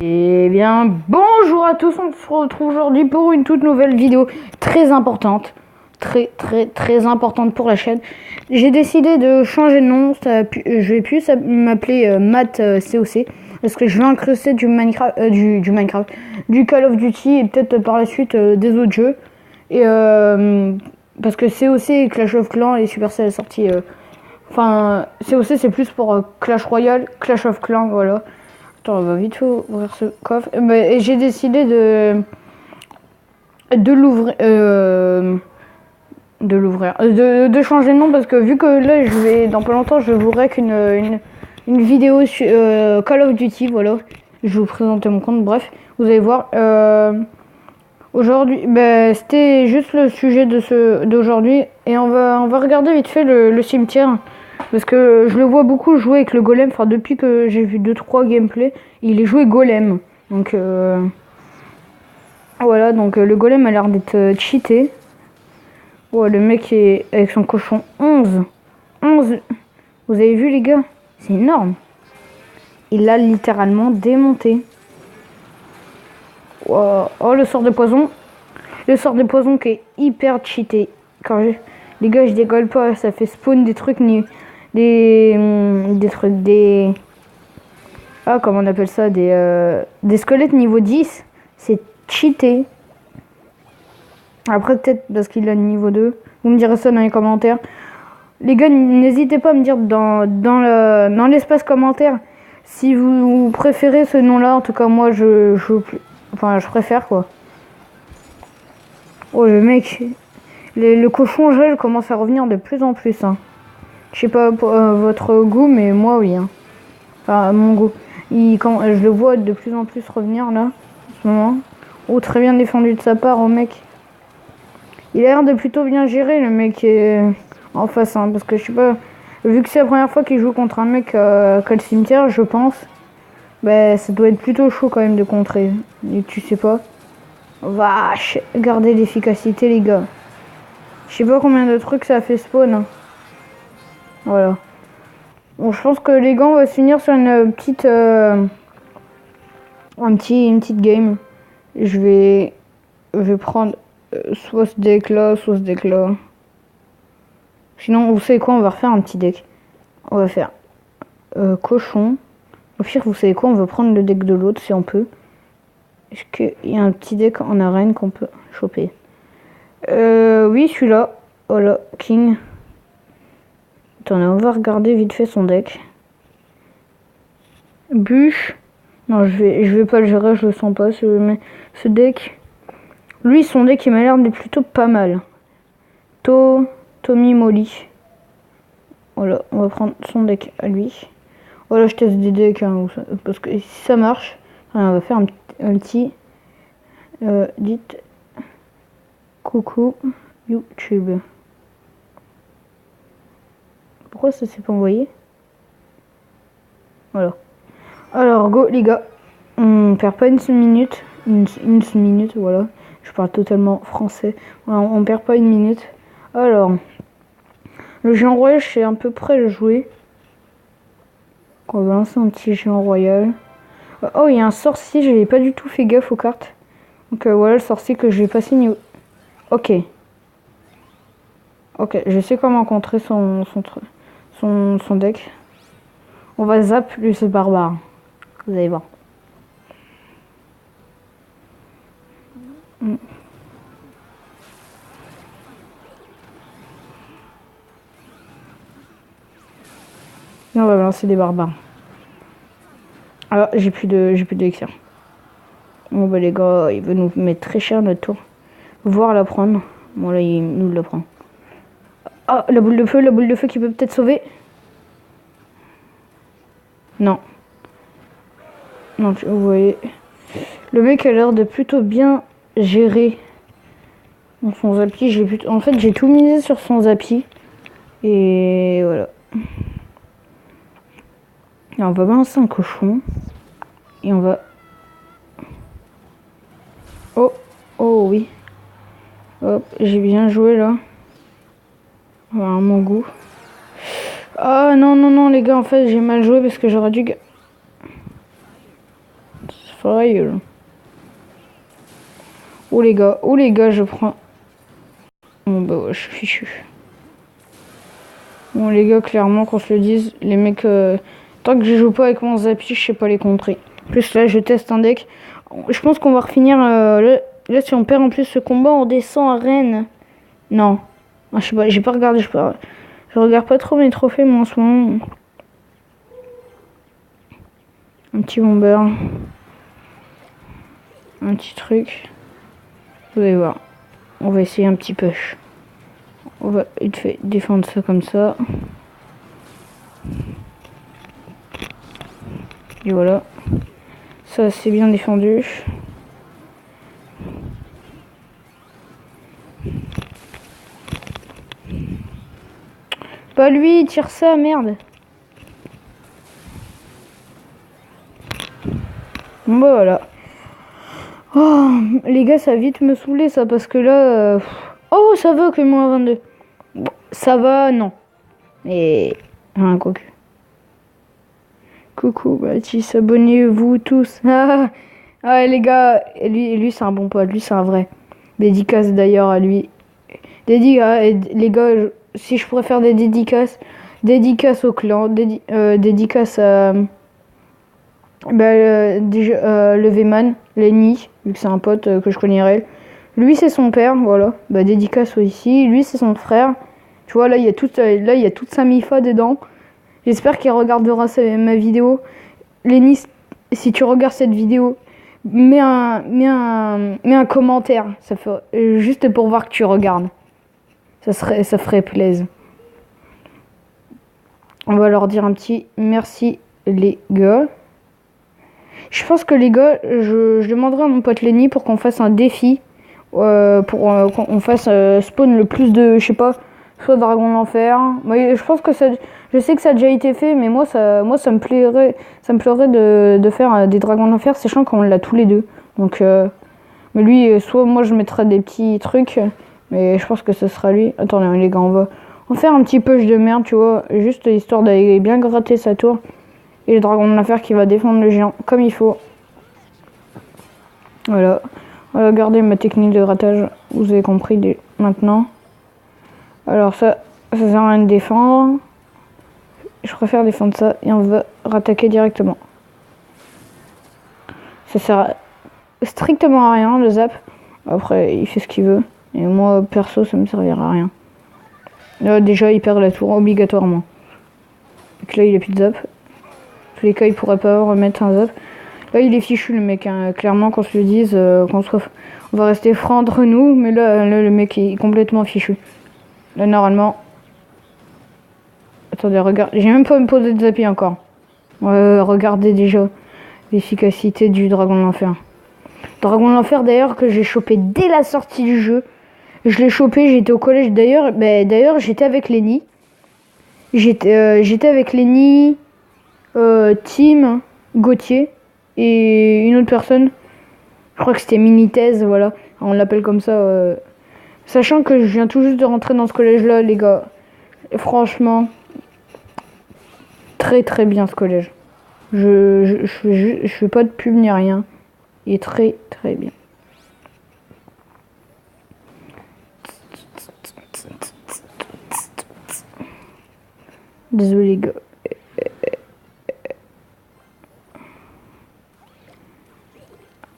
Eh bien, bonjour à tous, on se retrouve aujourd'hui pour une toute nouvelle vidéo très importante, très importante pour la chaîne. J'ai décidé de changer de nom, je vais plus m'appeler Matt COC, parce que je vais incruster du Minecraft, du Call of Duty et peut-être par la suite des autres jeux. Et parce que COC et Clash of Clans et Supercell est sorti. Enfin, COC c'est plus pour Clash Royale, Clash of Clans, voilà. Attends, on va vite ouvrir ce coffre. Et j'ai décidé de l'ouvrir. De changer de nom parce que vu que là, dans pas longtemps, je vous rec une vidéo sur Call of Duty. Voilà. Je vais vous présenter mon compte. Bref, vous allez voir. Aujourd'hui, c'était juste le sujet d'aujourd'hui. Et on va regarder vite fait le cimetière. Parce que je le vois beaucoup jouer avec le golem. Enfin, depuis que j'ai vu 2-3 gameplays, il est joué golem. Donc, voilà. Donc, le golem a l'air d'être cheaté. Ouais, le mec est avec son cochon 11. 11. Vous avez vu, les gars? C'est énorme. Il l'a littéralement démonté. Wow. Oh, le sort de poison. Le sort de poison qui est hyper cheaté. Les gars, je décolle pas. Ça fait spawn des trucs ah, comment on appelle ça, des squelettes niveau 10. C'est cheaté. Après, peut-être parce qu'il a niveau 2. Vous me direz ça dans les commentaires. Les gars, n'hésitez pas à me dire dans l'espace commentaire si vous préférez ce nom-là. En tout cas, moi, je préfère, quoi. Oh, le mec. Le cochon gel commence à revenir de plus en plus, hein. Je sais pas pour votre goût, mais moi, oui, hein. Enfin, mon goût. Je le vois de plus en plus revenir, là, en ce moment. Oh, très bien défendu de sa part, au mec. Il a l'air de plutôt bien gérer, le mec en face, hein, parce que je sais pas, vu que c'est la première fois qu'il joue contre un mec qui a le cimetière, je pense, ça doit être plutôt chaud quand même de contrer. Et tu sais pas. Vache, gardez l'efficacité, les gars. Je sais pas combien de trucs ça a fait spawn, hein. Voilà. Bon, je pense que les gars, on va se finir sur une petite une petite game. Je vais prendre soit ce deck là, soit ce deck là. Sinon, vous savez quoi, on va refaire un petit deck. On va faire cochon. Au pire, vous savez quoi, on va prendre le deck de l'autre si on peut. Est-ce qu'il y a un petit deck en arène qu'on peut choper? Oui, celui-là. Voilà, King. Attendez, on va regarder vite fait son deck. Bûche. Non, je vais pas le gérer, je le sens pas, ce deck. Lui, son deck, il m'a l'air d'être plutôt pas mal. Tommy Molly. Voilà, on va prendre son deck à lui. Voilà, je teste des decks, hein, parce que si ça marche, on va faire un petit dites coucou YouTube. Pourquoi ça s'est pas envoyé? Voilà. Alors, go les gars. On perd pas une minute. Une minute, voilà. Je parle totalement français. Voilà, on perd pas une minute. Alors, le géant royal, je suis à peu près le jouer. On va lancer un petit géant royal. Oh, il y a un sorcier, je n'avais pas du tout fait gaffe aux cartes. Donc voilà le sorcier que je vais passer niveau. Ok. Ok, je sais comment contrer son deck. On va zap lui ce barbare. Vous allez voir. Et on va lancer des barbares. Alors j'ai plus d'élixir. Bon bah les gars, il veut nous mettre très cher notre tour. Voir la prendre. Bon là il nous le prend. Ah, la boule de feu qui peut peut-être sauver. Non. Non, vous voyez. Le mec a l'air de plutôt bien gérer son zappy. En fait, j'ai tout misé sur son zappy. Et voilà. Et on va balancer un cochon. Et on va... Oh, oh oui. Hop, j'ai bien joué là. Voilà, mon goût. Ah non, les gars, en fait, j'ai mal joué parce que j'aurais dû Fire. Oh les gars, je prends... Bon bah ouais, je suis fichu. Bon les gars, clairement qu'on se le dise, les mecs... Tant que je joue pas avec mon Zappy, je sais pas les contrer. En plus là, je teste un deck. Je pense qu'on va refinir... Là, si on perd en plus ce combat, on descend à Rennes. Non. Ah, je sais pas, j'ai pas regardé, je regarde pas trop mes trophées moi en ce moment. Un petit bomber. Un petit truc. Vous allez voir. On va essayer un petit push. On va vite fait défendre ça comme ça. Et voilà. Ça c'est bien défendu. Pas lui, tire ça, merde. Bon bah voilà. Oh, les gars, ça va vite me saouler ça parce que là... Oh, ça va que moins 22. Bon, ça va, non. Mais... Quoique. Coucou, Baptiste, abonnez-vous tous. Ah, les gars, lui c'est un bon pote, lui c'est un vrai. Dédicace d'ailleurs à lui. Les gars, si je pourrais faire des dédicaces au clan, dédicace à le Vman, Lenny, vu que c'est un pote que je connais réel. Lui c'est son père, voilà. Bah dédicace ici. Lui c'est son frère. Tu vois là il y a toute sa mifa dedans. J'espère qu'il regardera ma vidéo. Lenny, si tu regardes cette vidéo, mets un commentaire, ça fait juste pour voir que tu regardes. Ça ferait plaisir. On va leur dire un petit merci les gars. Je pense que les gars, je demanderai à mon pote Lenny pour qu'on fasse un défi, pour qu'on fasse spawn le plus de, je sais pas, soit dragon d'enfer. Mais je pense que je sais que ça a déjà été fait, mais moi ça me plairait de faire des dragons d'enfer, sachant qu'on l'a tous les deux. Donc, mais lui, soit moi je mettrai des petits trucs, mais je pense que ce sera lui. Attendez les gars, on va faire un petit push de merde, tu vois, juste histoire d'aller bien gratter sa tour. Et le dragon de l'enfer qui va défendre le géant comme il faut. Voilà. Voilà, regardez ma technique de grattage. Vous avez compris maintenant. Alors ça sert à rien de défendre. Je préfère défendre ça et on va rattaquer directement. Ça sert strictement à rien le zap. Après il fait ce qu'il veut. Et moi perso ça me servira à rien. Là déjà il perd la tour obligatoirement. Donc là il a plus de zap. Tous les cas il pourrait pas remettre un zap. Là il est fichu le mec, hein. Clairement qu'on se le dise, on va rester franc entre nous, mais là le mec est complètement fichu. Là normalement... Attendez, regarde, j'ai même pas me posé de zappy encore. Regardez déjà l'efficacité du dragon de l'enfer. Dragon de l'enfer d'ailleurs que j'ai chopé dès la sortie du jeu. Je l'ai chopé, j'étais au collège d'ailleurs. D'ailleurs j'étais avec Lenny. J'étais avec Lenny, Tim, Gauthier et une autre personne. Je crois que c'était Minitez, voilà. On l'appelle comme ça. Sachant que je viens tout juste de rentrer dans ce collège-là, les gars. Et franchement, très très bien ce collège. Je fais pas de pub ni rien. Il est très très bien. Désolé les gars.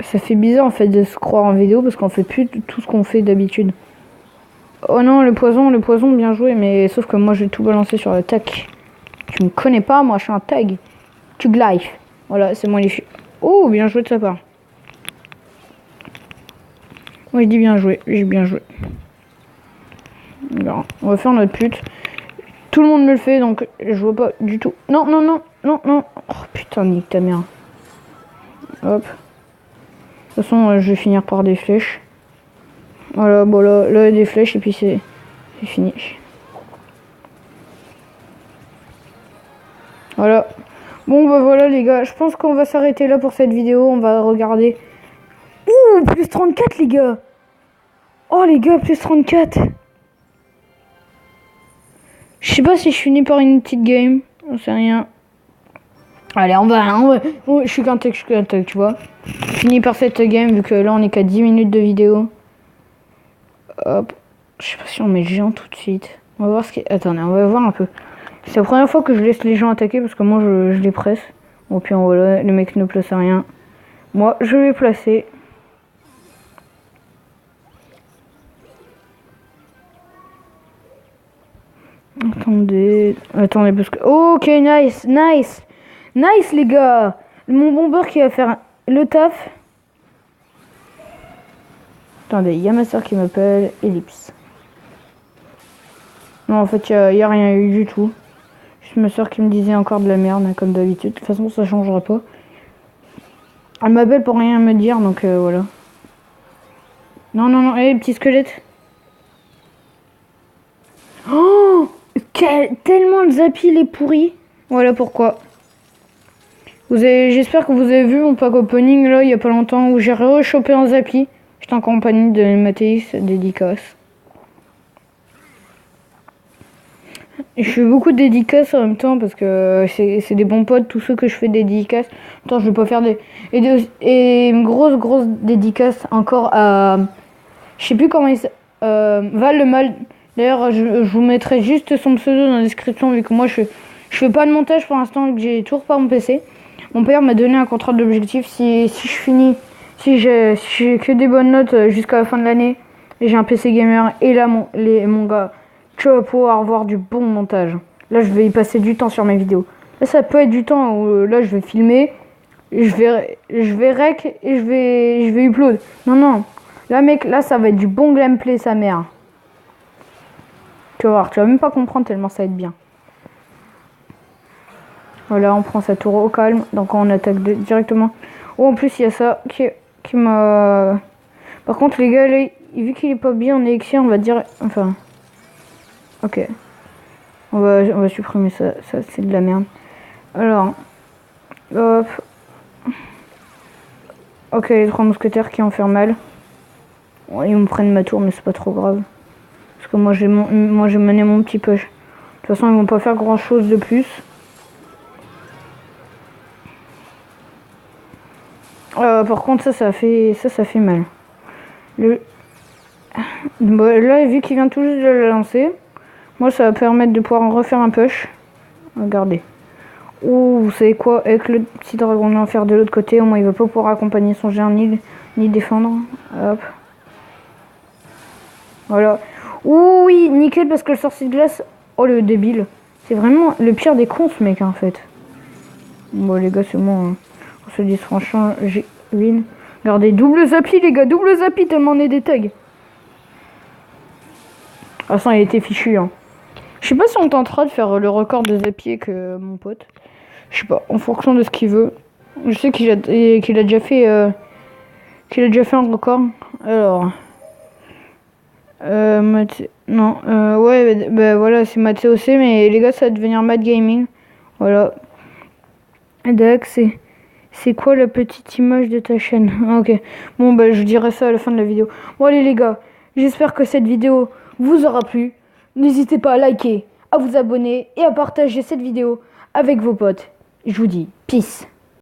Ça fait bizarre en fait de se croire en vidéo parce qu'on fait plus tout ce qu'on fait d'habitude. Oh non, le poison, bien joué, mais sauf que moi je vais tout balancer sur le tac. Tu me connais pas, moi je suis un tag. Tug life. Voilà, c'est moi les filles. Oh, bien joué de sa part. Moi je dis bien joué, j'ai bien joué. Alors, on va faire notre pute. Tout le monde me le fait donc je vois pas du tout. Non, non, non, non, non. Oh putain, nique ta mère. Hop. De toute façon, je vais finir par des flèches. Voilà, bon là des flèches et puis c'est fini. Voilà. Bon bah voilà les gars, je pense qu'on va s'arrêter là pour cette vidéo. On va regarder. Ouh, plus 34 les gars. Oh les gars, plus 34. Je sais pas si je finis par une petite game. J'en sais rien. Allez, oh, je suis qu'un tech, tu vois. Fini par cette game, vu que là, on est qu'à 10 minutes de vidéo. Hop. Je sais pas si on met géant tout de suite. On va voir ce qui est... Attendez, on va voir un peu. C'est la première fois que je laisse les gens attaquer, parce que moi, je les presse. Bon, puis voilà, le mec ne place rien. Moi, je vais placer. Attendez, parce que... Ok, nice. Nice, les gars. Mon bomber qui va faire le taf. Attendez, il y a ma soeur qui m'appelle. Ellipse. Non, en fait, il y a rien eu du tout. Juste ma soeur qui me disait encore de la merde, comme d'habitude. De toute façon, ça changera pas. Elle m'appelle pour rien me dire, donc voilà. Non, hé, petit squelette. Oh, tellement le Zappy est pourri. Voilà pourquoi. J'espère que vous avez vu mon pack opening là il y a pas longtemps où j'ai rechopé un Zappy. J'étais en compagnie de Mathéis, dédicace. Je fais beaucoup de dédicaces en même temps parce que c'est des bons potes, tous ceux que je fais des dédicaces. Attends, je vais pas faire des... Et une grosse dédicace encore à... Je sais plus comment il s'appelle. Val le Mal. D'ailleurs, je vous mettrai juste son pseudo dans la description vu que moi je fais pas de montage pour l'instant vu que j'ai toujours pas mon PC. Mon père m'a donné un contrat d'objectif si je finis, si j'ai que des bonnes notes jusqu'à la fin de l'année et j'ai un PC gamer et là mon gars, tu vas pouvoir avoir du bon montage. Là, je vais y passer du temps sur mes vidéos. Là, ça peut être du temps où là je vais filmer, je vais rec et je vais upload. Non. Là mec, là ça va être du bon gameplay sa mère. Tu vas voir, tu vas même pas comprendre tellement ça va être bien. Voilà, on prend sa tour au calme, donc on attaque directement. Oh, en plus il y a ça qui m'a... Par contre les gars, là, vu qu'il est pas bien en élixir, on va dire... Enfin... Ok. On va supprimer ça, c'est de la merde. Alors... Hop. Ok, les 3 mousquetaires qui ont fait mal. Bon, ils me prennent ma tour, mais c'est pas trop grave. Parce que moi j'ai mené mon petit push. De toute façon, ils vont pas faire grand chose de plus. Par contre, ça fait mal. Bon, là, vu qu'il vient tout juste de le lancer, moi, ça va permettre de pouvoir en refaire un push. Regardez. Ouh, vous savez quoi? Avec le petit dragon de l'enfer de l'autre côté, au moins, il va pas pouvoir accompagner son géant ni défendre. Hop. Voilà. Ouh, oui, nickel, parce que le sorcier de glace... Oh, le débile. C'est vraiment le pire des cons, ce mec, en fait. Bon, les gars, c'est bon. Hein. On se dit franchement, j'ai win. Regardez, double Zappy, les gars, double Zappy, tellement on est des tags. Ah, ça, il était fichu, hein. Je sais pas si on tentera de faire le record de Zappy avec mon pote. Je sais pas, en fonction de ce qu'il veut. Je sais qu'il a déjà fait... qu'il a déjà fait un record. Alors... non, ouais, bah voilà, c'est Mathéo C, mais les gars, ça va devenir Mad Gaming. Voilà. Dax, c'est quoi la petite image de ta chaîne? Ah, ok. Bon, bah, je dirai ça à la fin de la vidéo. Bon, allez, les gars, j'espère que cette vidéo vous aura plu. N'hésitez pas à liker, à vous abonner et à partager cette vidéo avec vos potes. Je vous dis peace.